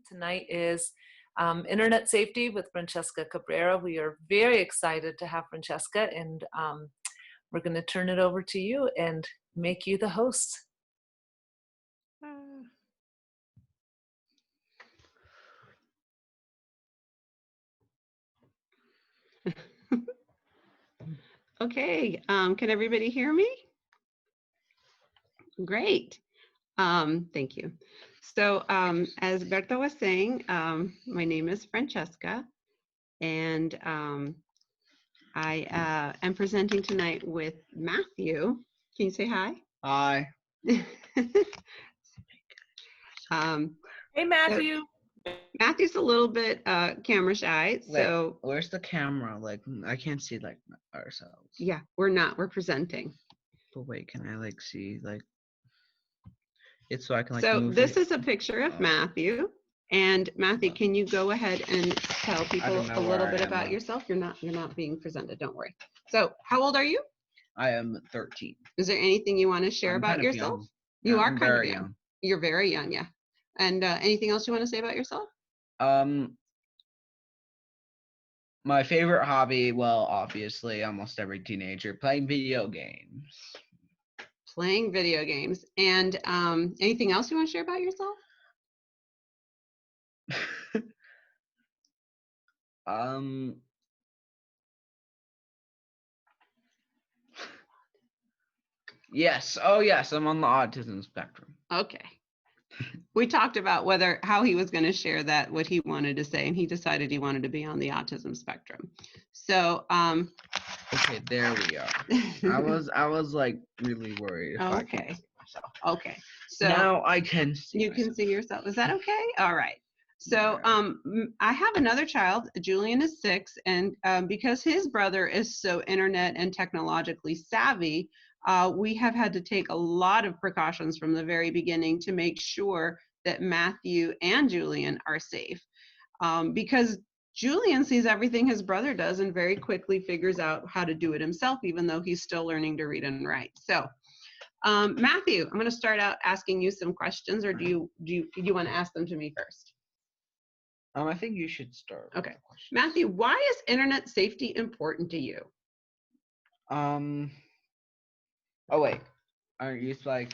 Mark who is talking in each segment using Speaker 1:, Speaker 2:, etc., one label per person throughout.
Speaker 1: Tonight is Internet Safety with Francesca Cabrera. We are very excited to have Francesca, and we're going to turn it over to you and make you the host.
Speaker 2: Okay, can everybody hear me? Great. Thank you. So as Berta was saying, my name is Francesca, and I am presenting tonight with Matthew. Can you say hi?
Speaker 3: Hi.
Speaker 1: Hey, Matthew.
Speaker 2: Matthew's a little bit camera shy. So
Speaker 3: where's the camera? Like, I can't see like ourselves.
Speaker 2: Yeah, we're not. We're presenting.
Speaker 3: But wait, can I like see like? It's so I can like.
Speaker 2: So
Speaker 3: move
Speaker 2: this
Speaker 3: it.
Speaker 2: is a picture of Matthew. And Matthew, can you go ahead and tell people a little bit about yourself? You're not being presented. Don't worry. So how old are you?
Speaker 3: I am 13.
Speaker 2: Is there anything you want to share about yourself? You are kind of young. You're very young, yeah. And anything else you want to say about yourself?
Speaker 3: My favorite hobby, well, obviously, almost every teenager, playing video games.
Speaker 2: Playing video games. And anything else you want to share about yourself?
Speaker 3: Yes. Oh, yes. I'm on the autism spectrum.
Speaker 2: Okay. We talked about how he was going to share that, what he wanted to say, and he decided he wanted to be on the autism spectrum. So,
Speaker 3: okay, there we are. I was like really worried.
Speaker 2: Okay. Okay. So
Speaker 3: now I can see.
Speaker 2: You can see yourself. Is that okay? All right. So I have another child. Julian is 6, and because his brother is so internet and technologically savvy, we have had to take a lot of precautions from the very beginning to make sure that Matthew and Julian are safe. Because Julian sees everything his brother does and very quickly figures out how to do it himself, even though he's still learning to read and write. So Matthew, I'm going to start out asking you some questions, or do you want to ask them to me first?
Speaker 3: I think you should start.
Speaker 2: Okay. Matthew, why is internet safety important to you?
Speaker 3: Oh wait. Aren't you like?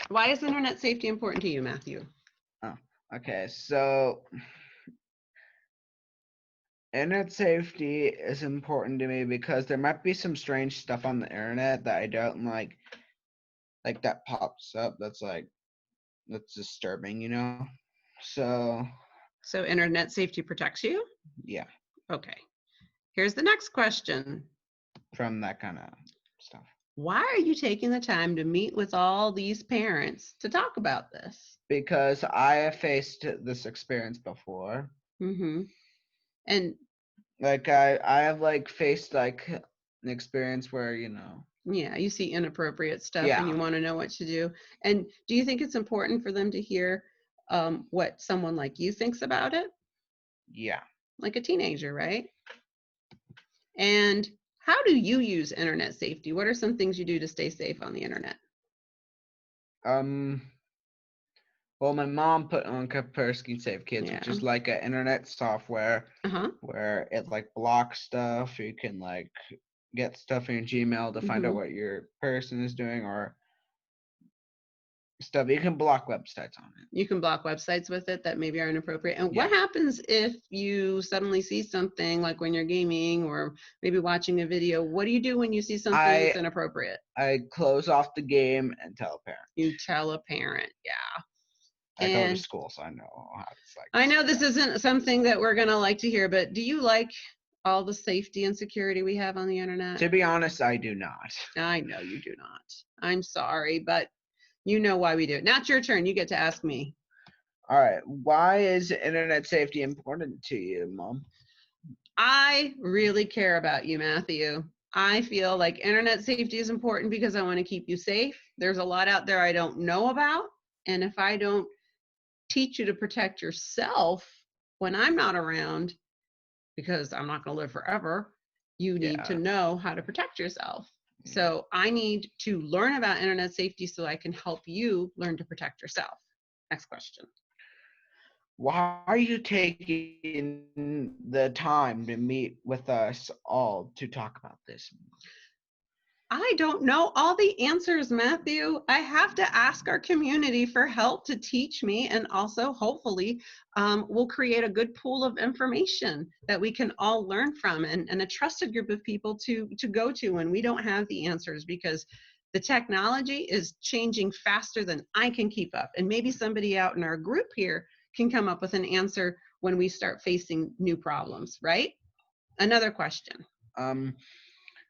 Speaker 2: Why is internet safety important to you, Matthew?
Speaker 3: Oh, okay. So internet safety is important to me because there might be some strange stuff on the internet that I don't like that pops up that's disturbing, you know? So
Speaker 2: internet safety protects you?
Speaker 3: Yeah.
Speaker 2: Okay. Here's the next question.
Speaker 3: From that kind of stuff.
Speaker 2: Why are you taking the time to meet with all these parents to talk about this?
Speaker 3: Because I have faced this experience before.
Speaker 2: Mm-hmm. And
Speaker 3: like I have like faced like an experience where, you know.
Speaker 2: Yeah, you see inappropriate stuff and you want to know what to do. And do you think it's important for them to hear what someone like you thinks about it?
Speaker 3: Yeah.
Speaker 2: Like a teenager, right? And how do you use internet safety? What are some things you do to stay safe on the internet?
Speaker 3: Well, my mom put on Kaspersky Save Kids, which is like an internet software where it like blocks stuff. You can like get stuff in your Gmail to find out what your person is doing or stuff. You can block websites on it.
Speaker 2: You can block websites with it that maybe are inappropriate. And what happens if you suddenly see something like when you're gaming or maybe watching a video? What do you do when you see something that's inappropriate?
Speaker 3: I close off the game and tell a parent.
Speaker 2: You tell a parent, yeah.
Speaker 3: I go to school, so I know how it's like.
Speaker 2: I know this isn't something that we're gonna like to hear, but do you like all the safety and security we have on the internet?
Speaker 3: To be honest, I do not.
Speaker 2: I know you do not. I'm sorry, but you know why we do it. Now it's your turn. You get to ask me.
Speaker 3: All right. Why is internet safety important to you, Mom?
Speaker 2: I really care about you, Matthew. I feel like internet safety is important because I want to keep you safe. There's a lot out there I don't know about. And if I don't teach you to protect yourself when I'm not around, because I'm not going to live forever, you need to know how to protect yourself. So I need to learn about internet safety so I can help you learn to protect yourself. Next question.
Speaker 3: why are you taking the time to meet with us all to talk about this?
Speaker 2: I don't know all the answers, Matthew. I have to ask our community for help to teach me, and also hopefully we'll create a good pool of information that we can all learn from, and a trusted group of people to go to when we don't have the answers, because the technology is changing faster than I can keep up. And maybe somebody out in our group here can come up with an answer when we start facing new problems, right? Another question.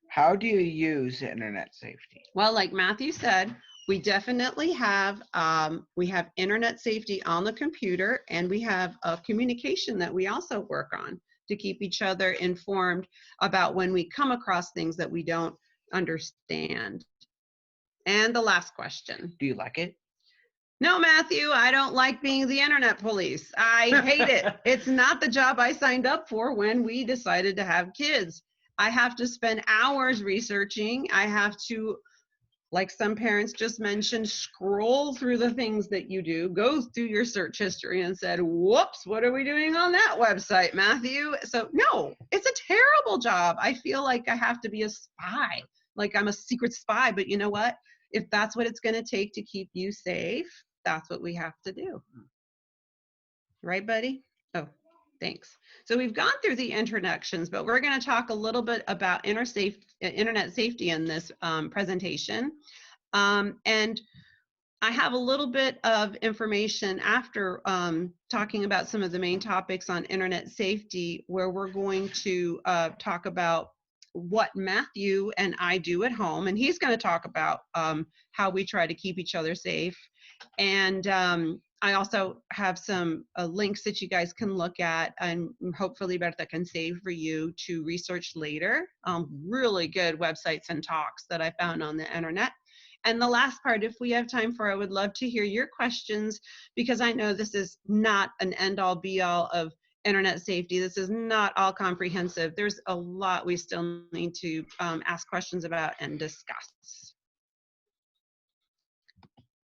Speaker 3: How do you use internet safety?
Speaker 2: Well, like Matthew said, we definitely have internet safety on the computer, and we have a communication that we also work on to keep each other informed about when we come across things that we don't understand. And the last question.
Speaker 3: Do you like it?
Speaker 2: No, Matthew, I don't like being the internet police. I hate it. It's not the job I signed up for when we decided to have kids. I have to spend hours researching. I have to, like some parents just mentioned, scroll through the things that you do, go through your search history and said, whoops, what are we doing on that website, Matthew? So no, it's a terrible job. I feel like I have to be a spy, like I'm a secret spy. But you know what? If that's what it's going to take to keep you safe, that's what we have to do. Right, buddy? Oh, thanks. So we've gone through the introductions, but we're going to talk a little bit about internet safety in this presentation. And I have a little bit of information after talking about some of the main topics on internet safety, where we're going to talk about what Matthew and I do at home. And he's going to talk about how we try to keep each other safe. And I also have some links that you guys can look at, and hopefully Berta can save for you to research later. Really good websites and talks that I found on the internet. And the last part, if we have time for, I would love to hear your questions, because I know this is not an end-all be-all of internet safety. This is not all comprehensive. There's a lot we still need to ask questions about and discuss.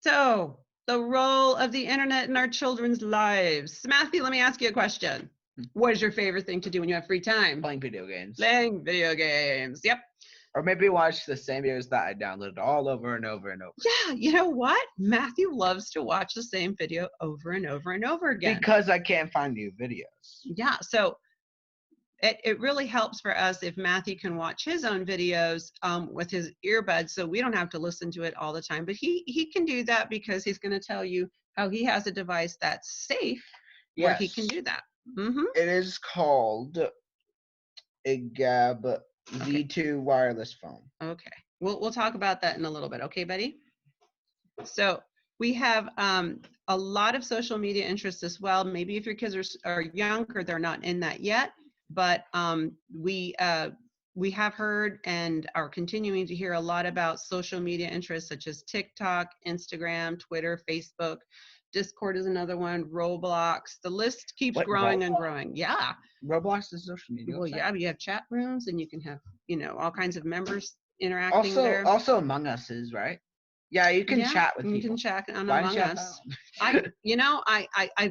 Speaker 2: So, the role of the internet in our children's lives. Matthew, let me ask you a question. What is your favorite thing to do when you have free time?
Speaker 3: Playing video games.
Speaker 2: Playing video games, yep.
Speaker 3: Or maybe watch the same videos that I downloaded all over and over and over.
Speaker 2: Yeah, you know what? Matthew loves to watch the same video over and over and over again.
Speaker 3: Because I can't find new videos.
Speaker 2: Yeah, so it really helps for us if Matthew can watch his own videos with his earbuds, so we don't have to listen to it all the time. But he can do that because he's going to tell you how he has a device that's safe where he can do that. Mm-hmm.
Speaker 3: It is called a Gab V2 wireless phone.
Speaker 2: Okay, we'll talk about that in a little bit. Okay, buddy? So we have a lot of social media interests as well. Maybe if your kids are younger, they're not in that yet. But we have heard and are continuing to hear a lot about social media interests such as TikTok, Instagram, Twitter, Facebook. Discord is another one, Roblox. The list keeps growing and growing. Yeah.
Speaker 3: Roblox is social media.
Speaker 2: Well, yeah, you have chat rooms and you can have, all kinds of members interacting there.
Speaker 3: Also Among Us is, right? Yeah, you can chat with people.
Speaker 2: You can chat on Among Us. I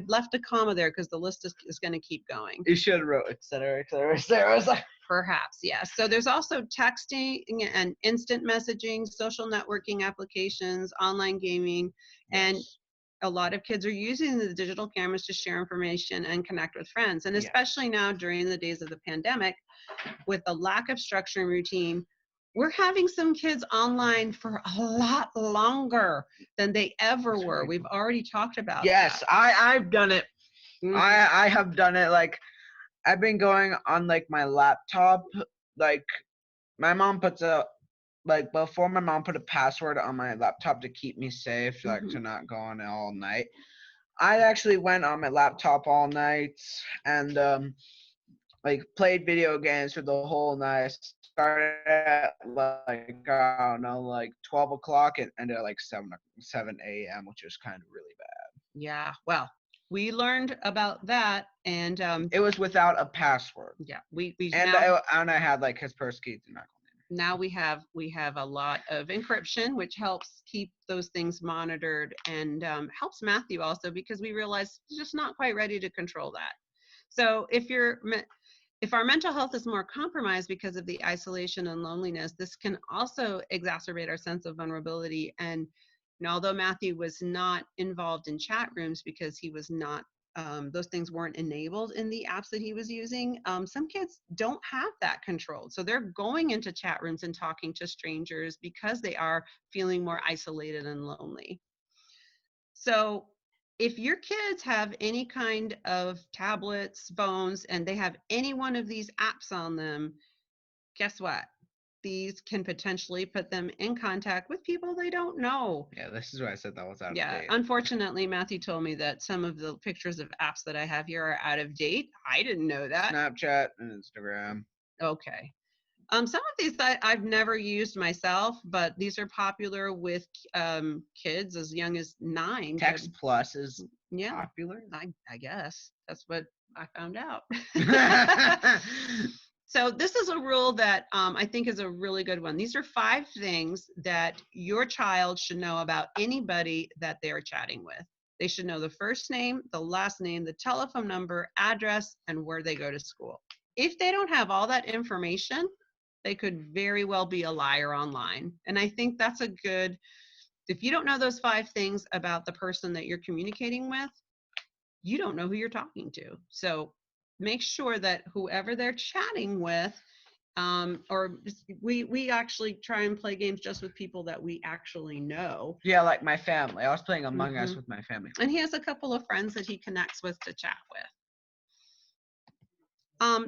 Speaker 2: left a comma there because the list is going to keep going.
Speaker 3: You should have wrote et cetera, et cetera, et cetera.
Speaker 2: Perhaps, yes. So there's also texting and instant messaging, social networking applications, online gaming, and a lot of kids are using the digital cameras to share information and connect with friends. And especially now during the days of the pandemic, with the lack of structure and routine, we're having some kids online for a lot longer than they ever were. We've already talked about that.
Speaker 3: I've done it.
Speaker 2: Mm-hmm.
Speaker 3: I have done it. Like, I've been going on like my laptop. Like, my mom before my mom put a password on my laptop to keep me safe, like to not go on it all night. I actually went on my laptop all night and like played video games for the whole night. Started at like, I don't know, like 12 o'clock and ended at like 7 a.m., which was kind of really bad.
Speaker 2: Yeah, well, we learned about that, and
Speaker 3: it was without a password.
Speaker 2: Yeah, we
Speaker 3: and I had like Kaspersky to not go
Speaker 2: now we have a lot of encryption, which helps keep those things monitored, and helps Matthew also, because we realize he's just not quite ready to control that. So if our mental health is more compromised because of the isolation and loneliness, this can also exacerbate our sense of vulnerability. And although Matthew was not involved in chat rooms because he was not, those things weren't enabled in the apps that he was using, some kids don't have that controlled. So they're going into chat rooms and talking to strangers because they are feeling more isolated and lonely. So if your kids have any kind of tablets, phones, and they have any one of these apps on them, guess what? These can potentially put them in contact with people they don't know.
Speaker 3: Yeah, this is why I said that was out of date.
Speaker 2: Unfortunately, Matthew told me that some of the pictures of apps that I have here are out of date. I didn't know that.
Speaker 3: Snapchat and Instagram.
Speaker 2: Okay. Some of these I've never used myself, but these are popular with kids as young as 9.
Speaker 3: Text Plus is popular.
Speaker 2: I guess that's what I found out. So this is a rule that I think is a really good one. These are 5 things that your child should know about anybody that they're chatting with. They should know the first name, the last name, the telephone number, address, and where they go to school. If they don't have all that information, they could very well be a liar online. And I think that's a good, if you don't know those 5 things about the person that you're communicating with, you don't know who you're talking to. So make sure that whoever they're chatting with, or we actually try and play games just with people that we actually know.
Speaker 3: Yeah, like my family. I was playing Among Us with my family.
Speaker 2: And he has a couple of friends that he connects with to chat with.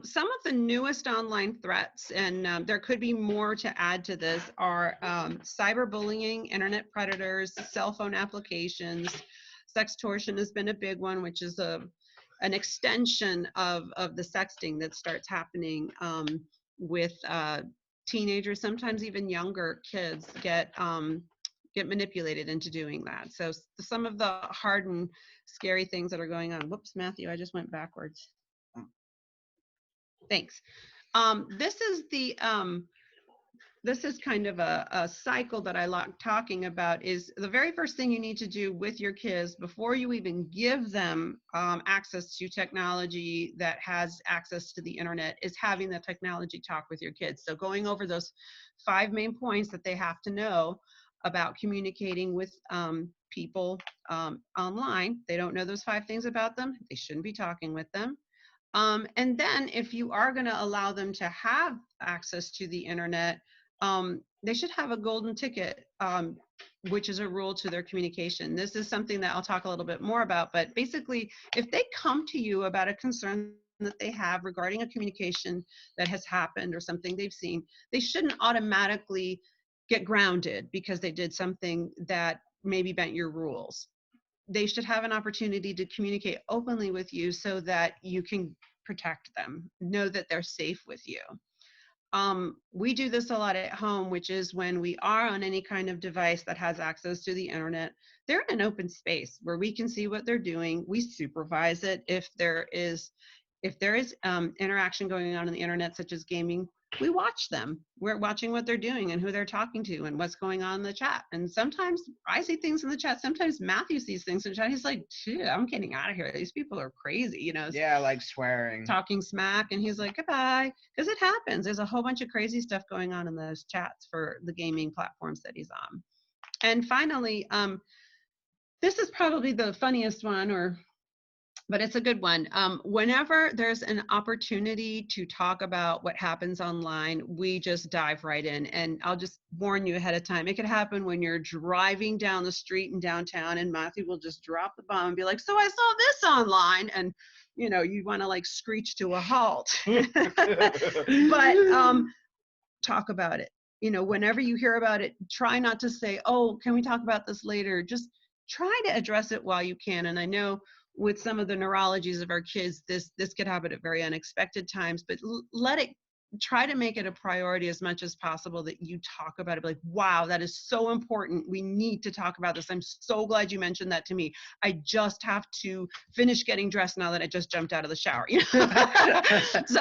Speaker 2: Some of the newest online threats, and there could be more to add to this, are cyberbullying, internet predators, cell phone applications. Sextortion has been a big one, which is an extension of the sexting that starts happening with teenagers. Sometimes even younger kids get manipulated into doing that. So some of the hard and scary things that are going on. Whoops, Matthew, I just went backwards. Thanks. This is kind of a cycle that I like talking about. Is the very first thing you need to do with your kids before you even give them access to technology that has access to the internet is having the technology talk with your kids. So going over those 5 main points that they have to know about communicating with people online. They don't know those 5 things about them. They shouldn't be talking with them. And then if you are going to allow them to have access to the internet, they should have a golden ticket, which is a rule to their communication. This is something that I'll talk a little bit more about, but basically, if they come to you about a concern that they have regarding a communication that has happened or something they've seen, they shouldn't automatically get grounded because they did something that maybe bent your rules. They should have an opportunity to communicate openly with you so that you can protect them, know that they're safe with you. We do this a lot at home, which is when we are on any kind of device that has access to the internet, they're in an open space where we can see what they're doing. We supervise it. If there is interaction going on the internet, such as gaming, we watch them. We're watching what they're doing and who they're talking to and what's going on in the chat. And sometimes I see things in the chat. Sometimes Matthew sees things in the chat. He's like, "Shit, I'm getting out of here. These people are crazy,"
Speaker 3: Yeah, like swearing.
Speaker 2: Talking smack. And he's like, "Goodbye." Because it happens. There's a whole bunch of crazy stuff going on in those chats for the gaming platforms that he's on. And finally, this is probably the funniest one, but it's a good one. Whenever there's an opportunity to talk about what happens online, we just dive right in. And I'll just warn you ahead of time. It could happen when you're driving down the street in downtown and Matthew will just drop the bomb and be like, "So I saw this online." And, you want to like screech to a halt. But talk about it. Whenever you hear about it, try not to say, "Oh, can we talk about this later?" Just try to address it while you can. And I know with some of the neurologies of our kids, this could happen at very unexpected times, but let it try to make it a priority as much as possible that you talk about it. Like, wow, that is so important. We need to talk about this. I'm so glad you mentioned that to me. I just have to finish getting dressed now that I just jumped out of the shower. So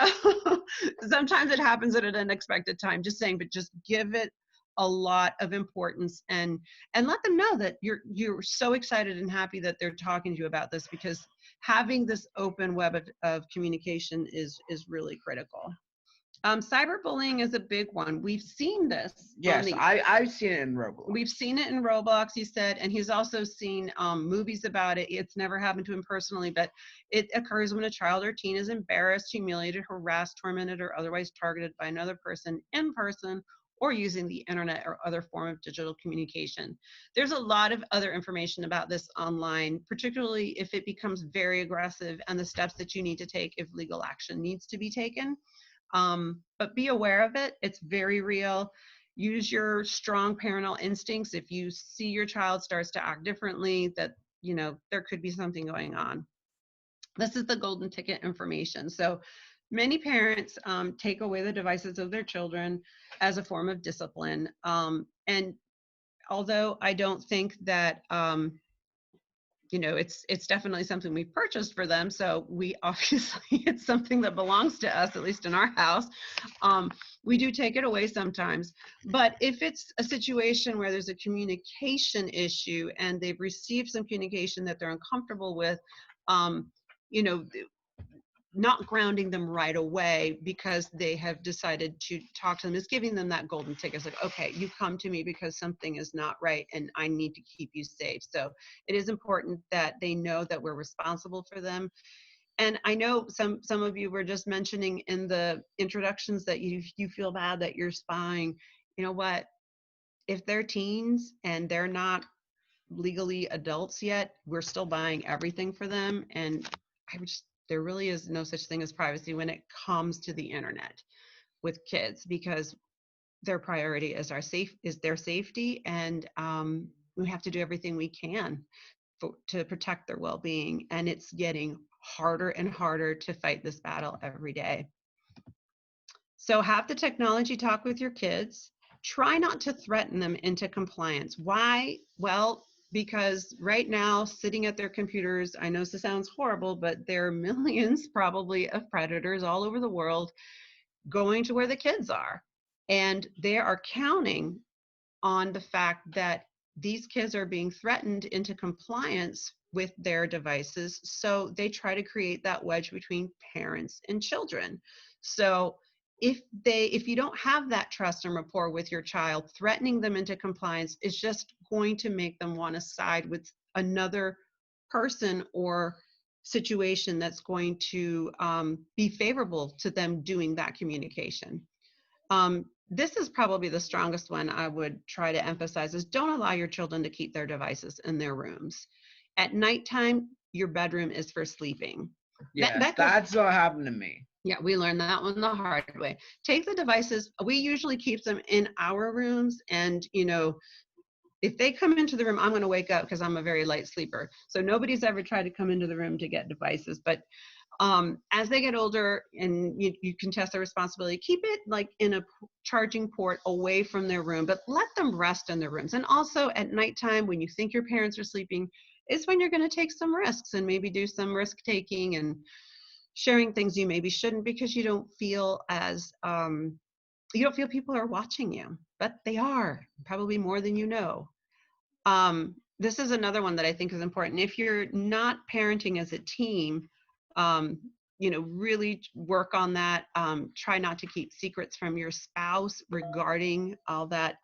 Speaker 2: sometimes it happens at an unexpected time, just saying, but just give it a lot of importance and let them know that you're so excited and happy that they're talking to you about this, because having this open web of communication is really critical. Cyberbullying is a big one. We've seen this.
Speaker 3: Yes, I've seen it in Roblox.
Speaker 2: We've seen it in Roblox, he said, and he's also seen movies about it. It's never happened to him personally, but it occurs when a child or teen is embarrassed, humiliated, harassed, tormented, or otherwise targeted by another person in person or using the internet or other form of digital communication. There's a lot of other information about this online, particularly if it becomes very aggressive, and the steps that you need to take if legal action needs to be taken. But be aware of it. It's very real. Use your strong parental instincts. If you see your child starts to act differently, that, there could be something going on. This is the golden ticket information. So many parents take away the devices of their children as a form of discipline. And although I don't think that, it's definitely something we purchased for them. So we obviously, it's something that belongs to us, at least in our house. We do take it away sometimes. But if it's a situation where there's a communication issue and they've received some communication that they're uncomfortable with, not grounding them right away because they have decided to talk to them is giving them that golden ticket. It's like, okay, you come to me because something is not right and I need to keep you safe. So it is important that they know that we're responsible for them. And I know some of you were just mentioning in the introductions that you feel bad that you're spying. You know what? If they're teens and they're not legally adults yet, we're still buying everything for them. And there really is no such thing as privacy when it comes to the internet with kids, because their priority is their safety, and we have to do everything we can to protect their well-being. And it's getting harder and harder to fight this battle every day. So have the technology talk with your kids. Try not to threaten them into compliance. Why? Well, because right now, sitting at their computers, I know this sounds horrible, but there are millions probably of predators all over the world going to where the kids are. And they are counting on the fact that these kids are being threatened into compliance with their devices. So they try to create that wedge between parents and children. So if you don't have that trust and rapport with your child, threatening them into compliance is just going to make them want to side with another person or situation that's going to be favorable to them doing that communication. This is probably the strongest one I would try to emphasize, is don't allow your children to keep their devices in their rooms. At nighttime, your bedroom is for sleeping.
Speaker 3: Yes, that's what happened to me.
Speaker 2: Yeah, we learned that one the hard way. Take the devices. We usually keep them in our rooms, and if they come into the room, I'm going to wake up because I'm a very light sleeper. So nobody's ever tried to come into the room to get devices. But as they get older and you can test their responsibility, keep it like in a charging port away from their room, but let them rest in their rooms. And also at nighttime, when you think your parents are sleeping, is when you're going to take some risks and maybe do some risk taking and sharing things you maybe shouldn't, because you don't feel people are watching you, but they are, probably more than you know. This is another one that I think is important. If you're not parenting as a team, really work on that. Try not to keep secrets from your spouse regarding all that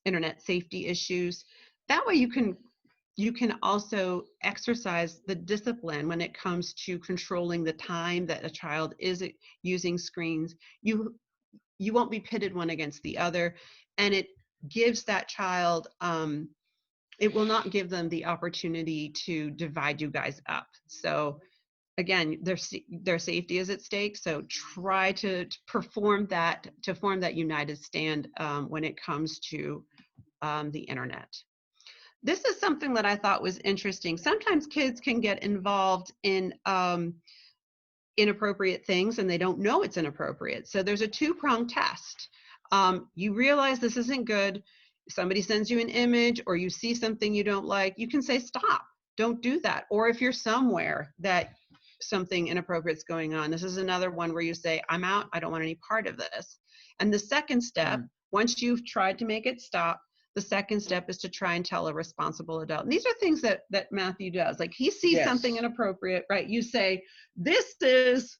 Speaker 2: internet safety issues. That way you can also exercise the discipline when it comes to controlling the time that a child is using screens. You won't be pitted one against the other, and it gives that child, it will not give them the opportunity to divide you guys up. So again, their safety is at stake. So try to form that united stand when it comes to the internet. This is something that I thought was interesting. Sometimes kids can get involved in inappropriate things and they don't know it's inappropriate. So there's a two-pronged test. You realize this isn't good. Somebody sends you an image or you see something you don't like, you can say, stop, don't do that. Or if you're somewhere that something inappropriate is going on, this is another one where you say, I'm out, I don't want any part of this. And the second step, once you've tried to make it stop, the second step is to try and tell a responsible adult. And these are things that Matthew does. Like he sees something inappropriate, right? You say, this is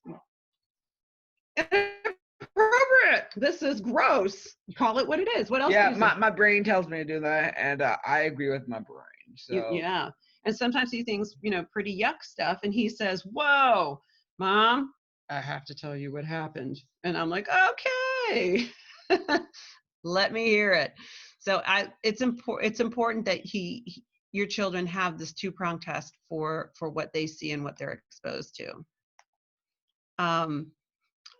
Speaker 2: inappropriate. This is gross. Call it what it is. What else?
Speaker 3: Yeah, my brain tells me to do that, and I agree with my brain. So
Speaker 2: yeah, and sometimes he thinks, pretty yuck stuff, and he says, "Whoa, Mom, I have to tell you what happened," and I'm like, "Okay, let me hear it." So it's important that your children have this two-pronged test for what they see and what they're exposed to.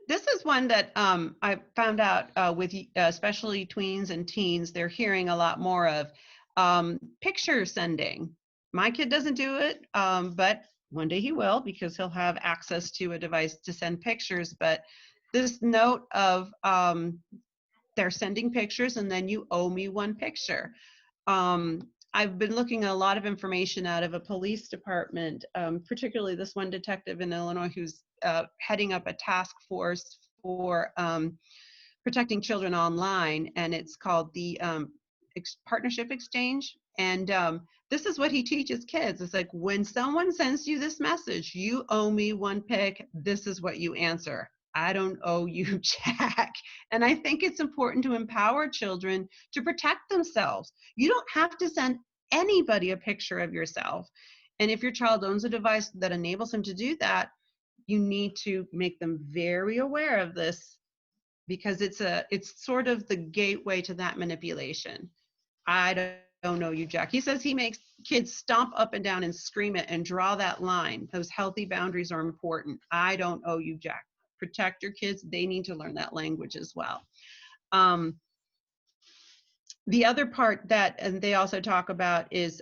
Speaker 2: This is one that I found out with especially tweens and teens, they're hearing a lot more of picture sending. My kid doesn't do it, but one day he will because he'll have access to a device to send pictures. But this note of they're sending pictures and then you owe me one picture. I've been looking at a lot of information out of a police department, particularly this one detective in Illinois who's heading up a task force for protecting children online, and it's called the Partnership Exchange. And this is what he teaches kids. It's like, when someone sends you this message, you owe me one pic, this is what you answer. I don't owe you jack. And I think it's important to empower children to protect themselves. You don't have to send anybody a picture of yourself. And if your child owns a device that enables him to do that, you need to make them very aware of this, because it's sort of the gateway to that manipulation. I don't know you, Jack. He says he makes kids stomp up and down and scream it and draw that line. Those healthy boundaries are important. I don't owe you, Jack. Protect your kids. They need to learn that language as well. The other part that, and they also talk about, is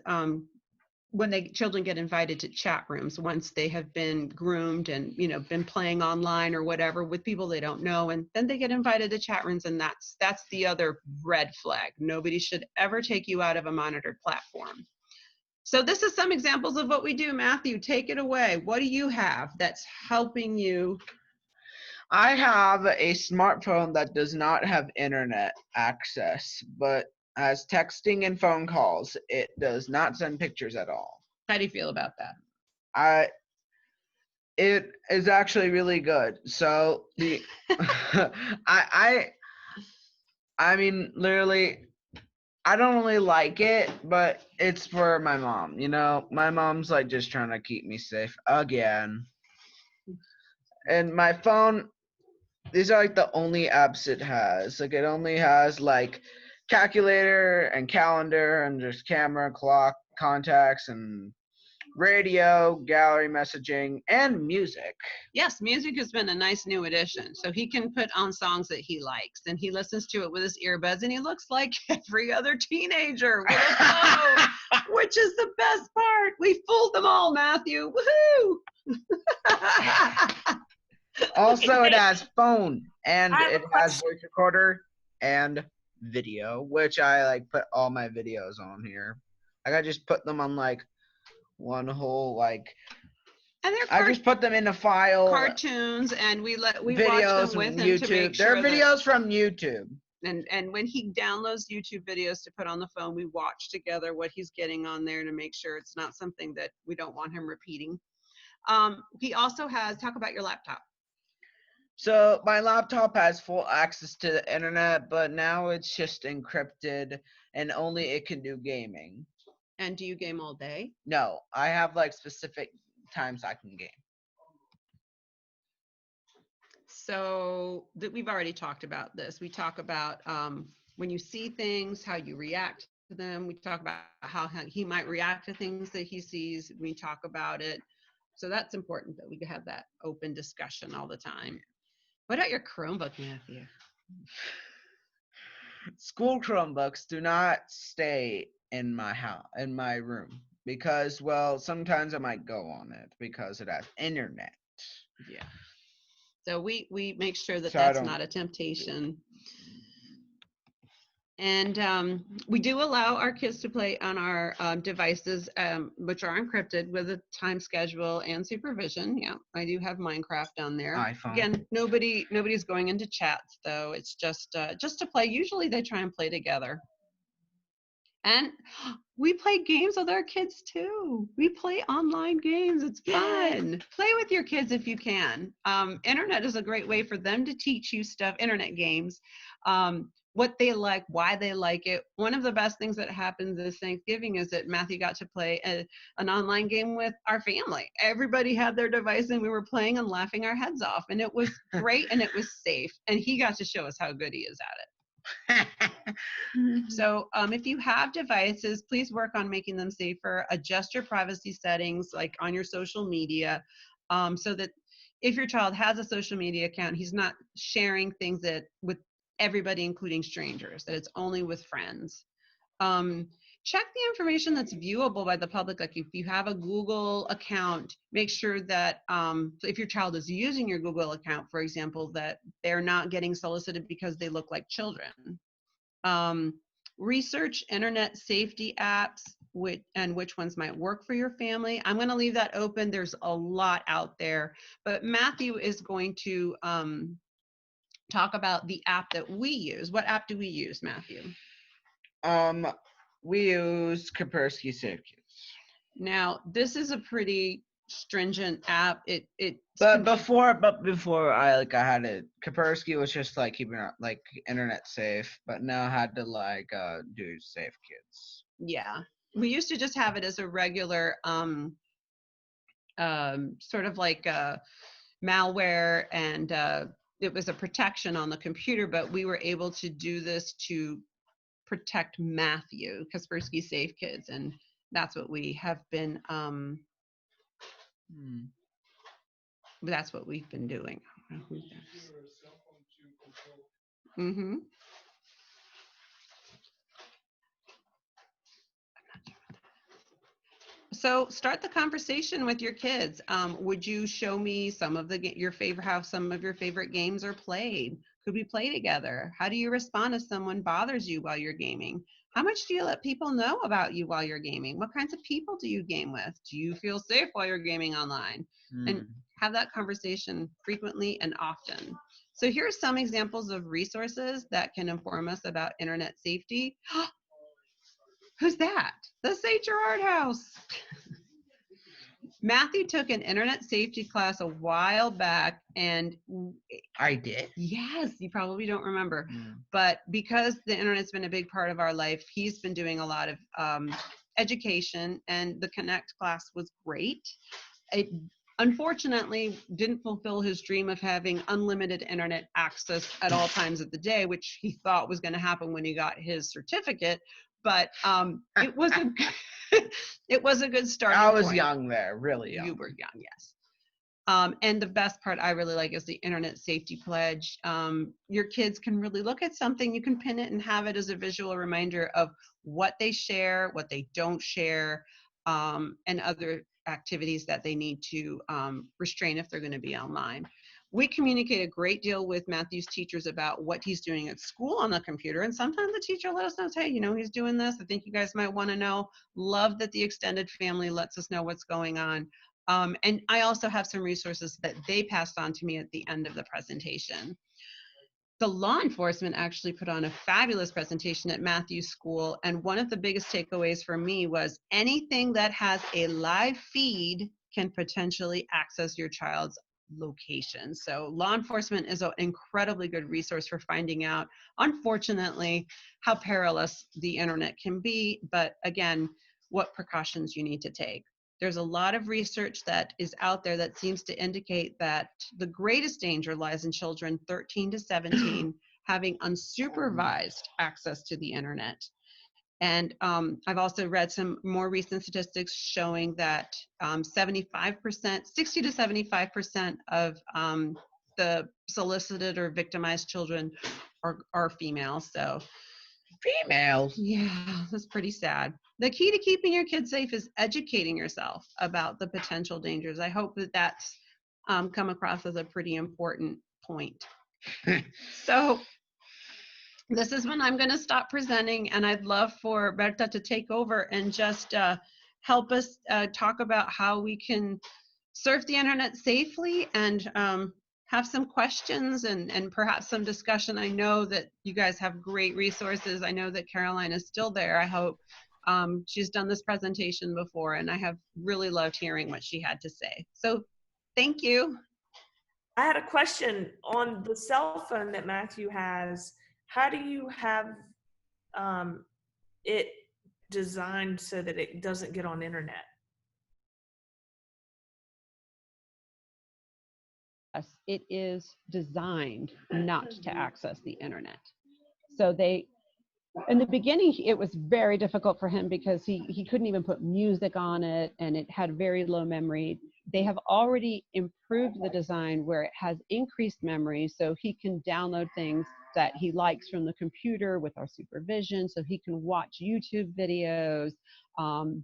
Speaker 2: when children get invited to chat rooms once they have been groomed and been playing online or whatever with people they don't know, and then they get invited to chat rooms, and that's the other red flag. Nobody should ever take you out of a monitored platform. So this is some examples of what we do. Matthew, take it away. What do you have that's helping you?
Speaker 3: I have a smartphone that does not have internet access, but has texting and phone calls. It does not send pictures at all.
Speaker 2: How do you feel about that?
Speaker 3: It is actually really good. So the I mean, literally, I don't really like it, but it's for my mom. My mom's like just trying to keep me safe again. And my phone, these are like the only apps it has. Like it only has like calculator and calendar and just camera, clock, contacts, and radio, gallery messaging, and music.
Speaker 2: Yes, music has been a nice new addition. So he can put on songs that he likes, and he listens to it with his earbuds, and he looks like every other teenager with a phone, which is the best part. We fooled them all, Matthew. Woohoo!
Speaker 3: Also, it has phone, and it has voice recorder and video, which I like put all my videos on here. Like I just put them on like one whole like, and I just put them in a file.
Speaker 2: Cartoons, and we
Speaker 3: videos
Speaker 2: watch them with him
Speaker 3: YouTube.
Speaker 2: to make
Speaker 3: They're
Speaker 2: sure
Speaker 3: videos from YouTube.
Speaker 2: And when he downloads YouTube videos to put on the phone, we watch together what he's getting on there to make sure it's not something that we don't want him repeating. He also has, talk about your laptop.
Speaker 3: So my laptop has full access to the internet, but now it's just encrypted and only it can do gaming.
Speaker 2: And do you game all day?
Speaker 3: No, I have like specific times I can game.
Speaker 2: So we've already talked about this. We talk about when you see things, how you react to them. We talk about how he might react to things that he sees. We talk about it. So that's important that we have that open discussion all the time. What about your Chromebook, Matthew?
Speaker 3: School Chromebooks do not stay in my house, in my room, because, well, sometimes I might go on it because it has internet.
Speaker 2: Yeah. So we make sure that
Speaker 3: So
Speaker 2: that's not a temptation. And we do allow our kids to play on our devices, which are encrypted with a time schedule and supervision. Yeah, I do have Minecraft on there.
Speaker 3: iPhone.
Speaker 2: Again, nobody's going into chats though. It's just to play. Usually they try and play together. And we play games with our kids too. We play online games. It's fun. Play with your kids if you can. Internet is a great way for them to teach you stuff, internet games, what they like, why they like it. One of the best things that happens this Thanksgiving is that Matthew got to play an online game with our family. Everybody had their device and we were playing and laughing our heads off. And it was great and it was safe. And he got to show us how good he is at it. So if you have devices, please work on making them safer. Adjust your privacy settings, like on your social media, so that if your child has a social media account, he's not sharing things with everybody, including strangers, that it's only with friends. Check the information that's viewable by the public. Like if you have a Google account, make sure that if your child is using your Google account, for example, that they're not getting solicited because they look like children. Research internet safety apps, which ones might work for your family. I'm going to leave that open. There's a lot out there, but Matthew is going to talk about the app that we use. What app do we use, Matthew?
Speaker 3: We use Kaspersky Safe Kids.
Speaker 2: Now, this is a pretty stringent app.
Speaker 3: But before I had it, Kaspersky was just like keeping it like internet safe, but now I had to do Safe Kids.
Speaker 2: Yeah, we used to just have it as a regular sort of like malware, and it was a protection on the computer, but we were able to do this to protect Matthew, Kaspersky Safe Kids, and that's what we have been that's what we've been doing. Mm-hmm. So start the conversation with your kids. Would you show me some of how some of your favorite games are played? Could we play together? How do you respond if someone bothers you while you're gaming? How much do you let people know about you while you're gaming? What kinds of people do you game with? Do you feel safe while you're gaming online? And have that conversation frequently and often. So here are some examples of resources that can inform us about internet safety. Who's that? The St. Gerard House. Matthew took an internet safety class a while back, and
Speaker 3: I did?
Speaker 2: Yes, you probably don't remember. But because the internet's been a big part of our life, he's been doing a lot of education, and the Connect class was great. It unfortunately didn't fulfill his dream of having unlimited internet access at all times of the day, which he thought was going to happen when he got his certificate. But it was it was a good starting point.
Speaker 3: I was young there, really young.
Speaker 2: You were young, yes. And the best part I really like is the internet safety pledge. Your kids can really look at something, you can pin it and have it as a visual reminder of what they share, what they don't share, and other activities that they need to restrain if they're going to be online. We communicate a great deal with Matthew's teachers about what he's doing at school on the computer. And sometimes the teacher let us know, hey, he's doing this. I think you guys might want to know. Love that the extended family lets us know what's going on. And I also have some resources that they passed on to me at the end of the presentation. The law enforcement actually put on a fabulous presentation at Matthew's school. And one of the biggest takeaways for me was anything that has a live feed can potentially access your child's location. So law enforcement is an incredibly good resource for finding out, unfortunately, how perilous the internet can be, but again, what precautions you need to take. There's a lot of research that is out there that seems to indicate that the greatest danger lies in children 13 to 17 having unsupervised access to the internet. And I've also read some more recent statistics showing that 60 to 75% of the solicited or victimized children are female. So
Speaker 3: females.
Speaker 2: Yeah, that's pretty sad. The key to keeping your kids safe is educating yourself about the potential dangers. I hope that that's come across as a pretty important point. So this is when I'm going to stop presenting, and I'd love for Berta to take over and just help us talk about how we can surf the internet safely and have some questions and perhaps some discussion. I know that you guys have great resources. I know that Caroline is still there. I hope she's done this presentation before, and I have really loved hearing what she had to say. So thank you.
Speaker 4: I had a question on the cell phone that Matthew has. How do you have it designed so that it doesn't get on internet?
Speaker 2: It is designed not to access the internet. So in the beginning, it was very difficult for him because he couldn't even put music on it, and it had very low memory. They have already improved the design where it has increased memory, so he can download things that he likes from the computer with our supervision, so he can watch YouTube videos,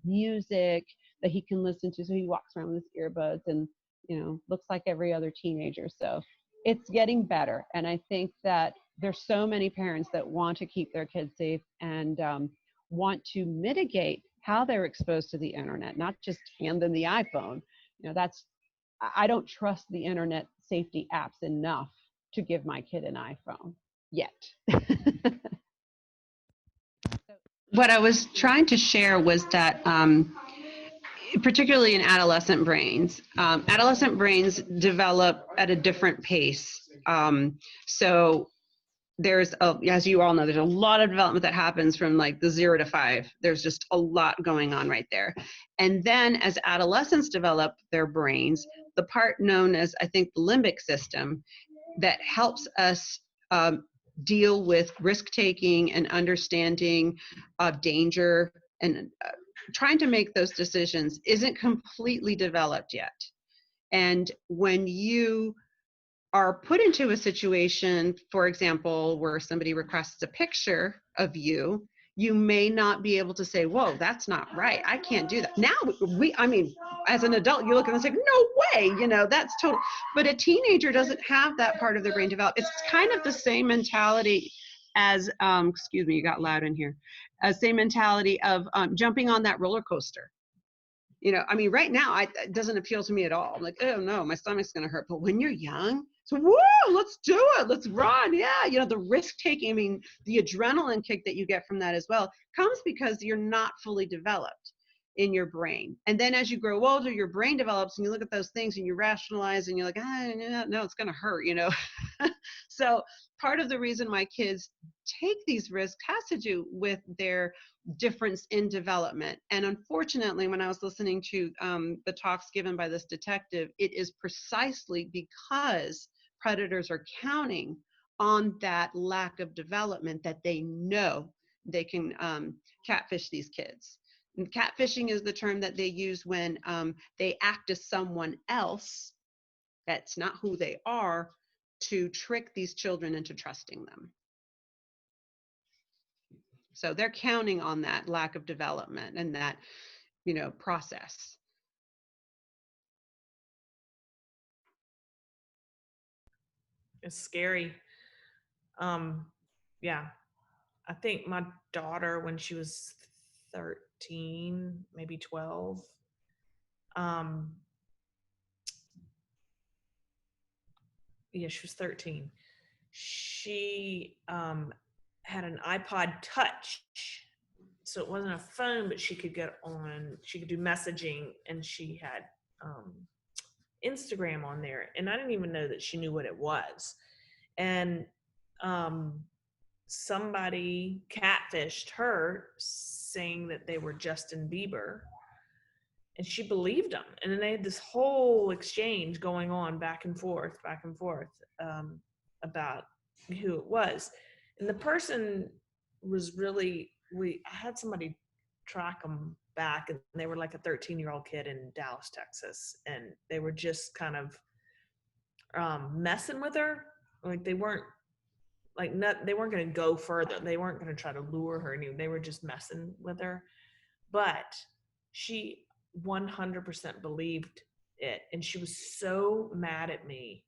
Speaker 2: music that he can listen to, so he walks around with his earbuds and, you know, looks like every other teenager. So it's getting better, and I think that there's so many parents that want to keep their kids safe and want to mitigate how they're exposed to the internet, not just hand them the iPhone. You know, I don't trust the internet safety apps enough to give my kid an iPhone yet. What I was trying to share was that particularly in adolescent brains develop at a different pace. So there's as you all know, there's a lot of development that happens from like the 0 to 5. There's just a lot going on right there. And then as adolescents develop their brains, the part known as, I think, the limbic system that helps us deal with risk taking and understanding of danger and trying to make those decisions isn't completely developed yet. And when you are put into a situation, for example, where somebody requests a picture of you, you may not be able to say, whoa, that's not right. I can't do that. Now, I mean, as an adult, you look and say, no way, you know, that's total. But a teenager doesn't have that part of their brain developed. It's kind of the same mentality as, excuse me, you got loud in here, same mentality of jumping on that roller coaster. You know, I mean, right now, it doesn't appeal to me at all. I'm like, oh no, my stomach's going to hurt. But when you're young, so whoa, let's do it. Let's run. Yeah. You know, the risk taking, I mean, the adrenaline kick that you get from that as well comes because you're not fully developed in your brain. And then as you grow older, your brain develops and you look at those things and you rationalize and you're like, no, it's going to hurt, you know? So part of the reason my kids take these risks has to do with their difference in development. And unfortunately, when I was listening to the talks given by this detective, it is precisely because predators are counting on that lack of development that they know they can catfish these kids. And catfishing is the term that they use when they act as someone else that's not who they are to trick these children into trusting them. So they're counting on that lack of development and that, you know, process.
Speaker 4: It's scary. Yeah. I think my daughter, when she was 13, maybe 12, yeah, she was 13. She had an iPod Touch. So it wasn't a phone, but she could do messaging, and she had Instagram on there. And I didn't even know that she knew what it was. And somebody catfished her saying that they were Justin Bieber, and she believed them. And then they had this whole exchange going on back and forth about who it was. And the person was really, I had somebody track them back, and they were like a 13-year-old kid in Dallas, Texas. And they were just kind of messing with her. Like they weren't going to go further. They weren't going to try to lure her. They were just messing with her. But she 100% believed it. And she was so mad at me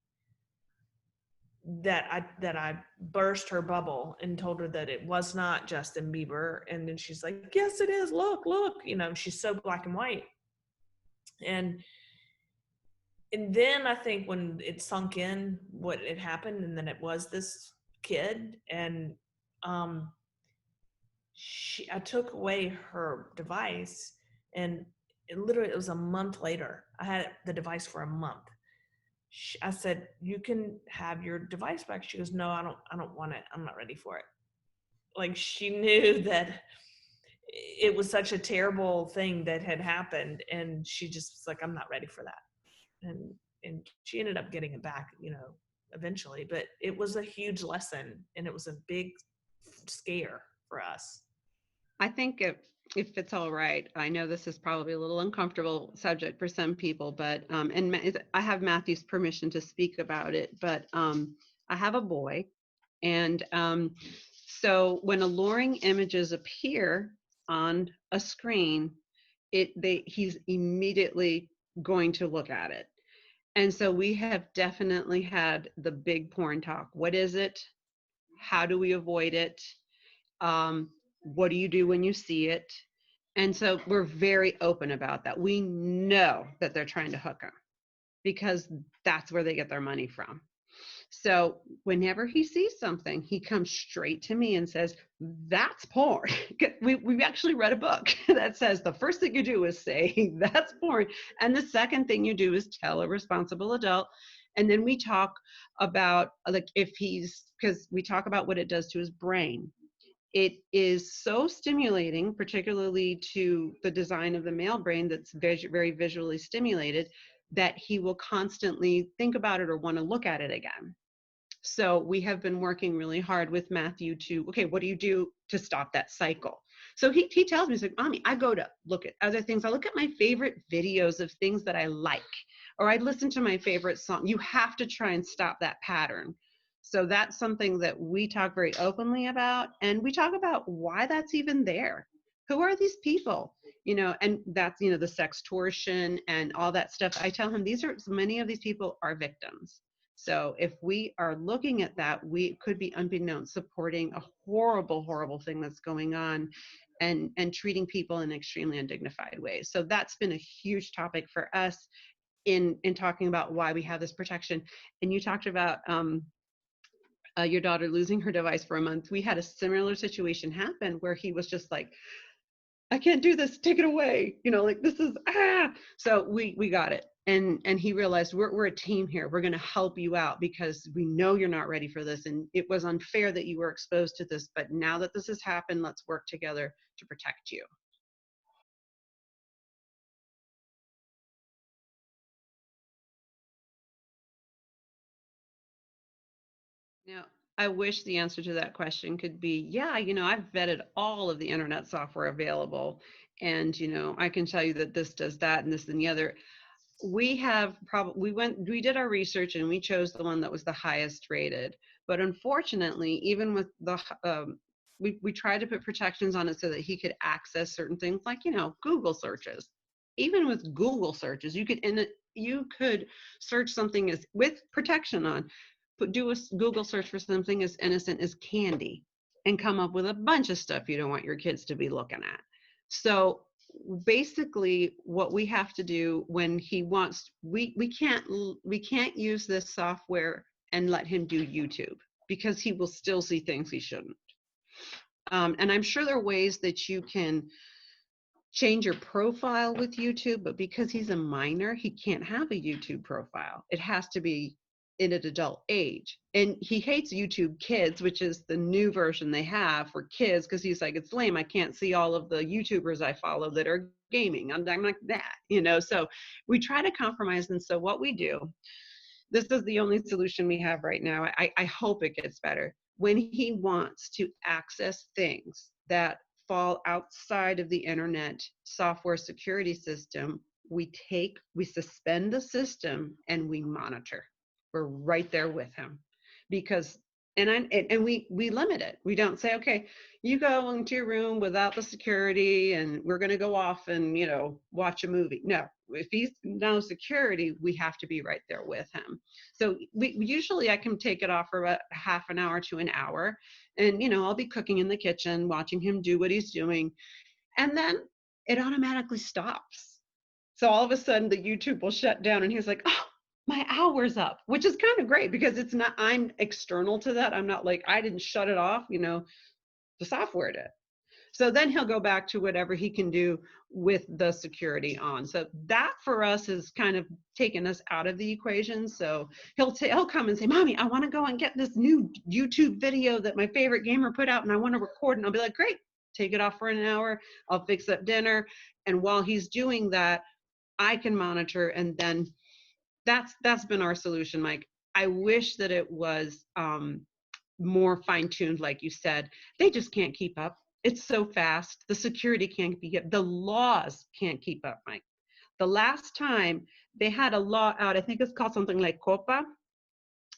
Speaker 4: that I burst her bubble and told her that it was not Justin Bieber. And then she's like, yes, it is. Look, she's so black and white. And then I think when it sunk in what had happened, and then it was this kid, and I took away her device, and it was a month later. I had the device for a month. I said, you can have your device back. She goes, no, I don't want it. I'm not ready for it. Like, she knew that it was such a terrible thing that had happened. And she just was like, I'm not ready for that. And she ended up getting it back, eventually, but it was a huge lesson, and it was a big scare for us.
Speaker 2: I think if it's all right, I know this is probably a little uncomfortable subject for some people, but and I have Matthew's permission to speak about it, but I have a boy, and so when alluring images appear on a screen, he's immediately going to look at it. And so we have definitely had the big porn talk. What is it? How do we avoid it? What do you do when you see it? And so we're very open about that. We know that they're trying to hook them because that's where they get their money from. So whenever he sees something, he comes straight to me and says, that's porn. We've actually read a book that says the first thing you do is say, that's porn. And the second thing you do is tell a responsible adult. And then we talk about, like, because we talk about what it does to his brain. It is so stimulating, particularly to the design of the male brain that's very, very visually stimulated, that he will constantly think about it or want to look at it again. So we have been working really hard with Matthew to, okay, what do you do to stop that cycle? So he tells me, he's like, Mommy, I go to look at other things. I look at my favorite videos of things that I like, or I listen to my favorite song. You have to try and stop that pattern. So that's something that we talk very openly about, and we talk about why that's even there. Who are these people? And that's, the sextortion and all that stuff. I tell him many of these people are victims. So if we are looking at that, we could be unbeknownst supporting a horrible, horrible thing that's going on, and treating people in extremely undignified ways. So that's been a huge topic for us in talking about why we have this protection. And you talked about your daughter losing her device for a month. We had a similar situation happen where he was just like, I can't do this, take it away. Like, this is, So we got it. And he realized we're a team here. We're going to help you out because we know you're not ready for this. And it was unfair that you were exposed to this. But now that this has happened, let's work together to protect you. Now, I wish the answer to that question could be, yeah, I've vetted all of the internet software available. And, I can tell you that this does that and this and the other. We did our research and we chose the one that was the highest rated. But unfortunately, even with we tried to put protections on it so that he could access certain things like, Google searches. Even with Google searches, you could search something with protection on, do a Google search for something as innocent as candy and come up with a bunch of stuff you don't want your kids to be looking at. So basically what we have to do when he wants, we can't use this software and let him do YouTube because he will still see things he shouldn't. And I'm sure there are ways that you can change your profile with YouTube, but because he's a minor, he can't have a YouTube profile. It has to be in an adult age. And he hates YouTube Kids, which is the new version they have for kids, because he's like, it's lame. I can't see all of the YouTubers I follow that are gaming. I'm like that, so we try to compromise. And so what we do, this is the only solution we have right now. I hope it gets better. When he wants to access things that fall outside of the internet software security system, we suspend the system and we monitor. We're right there with him because And we limit it. We don't say, okay, you go into your room without the security and we're going to go off and, watch a movie. No, if he's no security, we have to be right there with him. So usually I can take it off for about half an hour to an hour. And, I'll be cooking in the kitchen, watching him do what he's doing. And then it automatically stops. So all of a sudden the YouTube will shut down and he's like, oh, my hour's up, which is kind of great because it's not, I'm external to that. I'm not like, I didn't shut it off, the software did. So then he'll go back to whatever he can do with the security on. So that for us has kind of taken us out of the equation. So he'll come and say, Mommy, I want to go and get this new YouTube video that my favorite gamer put out and I want to record. And I'll be like, great, take it off for an hour. I'll fix up dinner. And while he's doing that, I can monitor. And then that's been our solution, Mike. I wish that it was more fine-tuned, like you said. They just can't keep up. It's so fast. The security can't keep up. The laws can't keep up, Mike. The last time they had a law out, I think it's called something like COPA,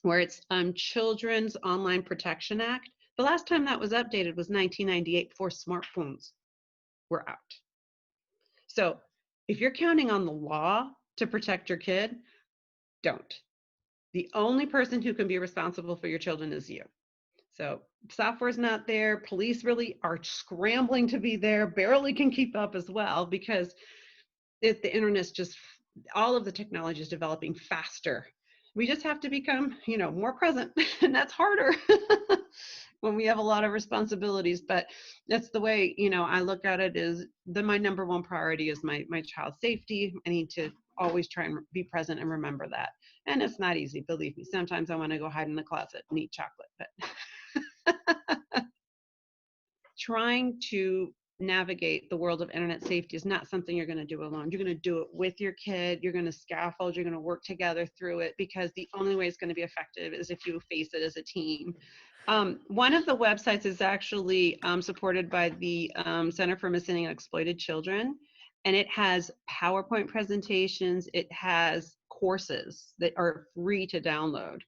Speaker 2: where it's Children's Online Protection Act. The last time that was updated was 1998 before smartphones were out. So if you're counting on the law to protect your kid, don't. The only person who can be responsible for your children is you. So software's not there. Police really are scrambling to be there, barely can keep up as well because the internet's just, all of the technology is developing faster. We just have to become, more present, and that's harder when we have a lot of responsibilities. But that's the way, I look at it is my number one priority is my child's safety. I need to always try and be present and remember that. And it's not easy, believe me. Sometimes I want to go hide in the closet and eat chocolate, but trying to navigate the world of internet safety is not something you're going to do alone. You're going to do it with your kid. You're going to scaffold. You're going to work together through it because the only way it's going to be effective is if you face it as a team. One of the websites is actually supported by the Center for Missing and Exploited Children, and it has PowerPoint presentations. It has courses that are free to download.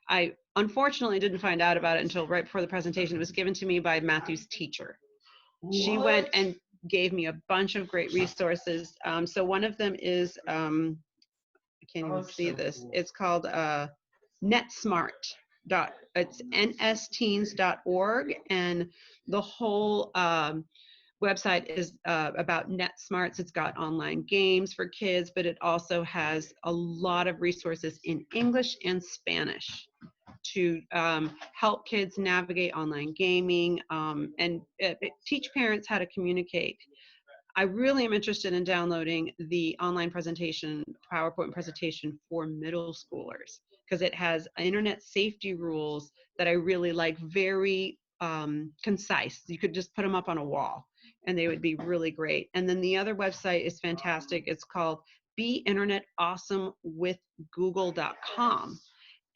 Speaker 2: I unfortunately didn't find out about it until right before the presentation. It was given to me by Matthew's teacher. What? She went and gave me a bunch of great resources. So one of them is, I can't even see this. Cool. It's called NetSmart. It's nsteens.org, and the whole website is about NetSmarts. It's got online games for kids, but it also has a lot of resources in English and Spanish to help kids navigate online gaming and teach parents how to communicate. I really am interested in downloading the online presentation, PowerPoint presentation for middle schoolers, because it has internet safety rules that I really like, very concise. You could just put them up on a wall and they would be really great. And then the other website is fantastic. It's called beinternetawesomewithgoogle.com.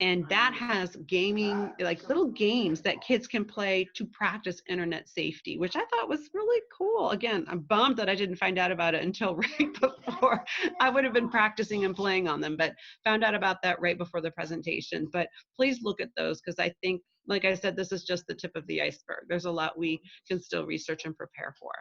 Speaker 2: And that has gaming, like little games that kids can play to practice internet safety, which I thought was really cool. Again, I'm bummed that I didn't find out about it until right before. I would have been practicing and playing on them, but found out about that right before the presentation. But please look at those, because I think, like I said, this is just the tip of the iceberg. There's a lot we can still research and prepare for.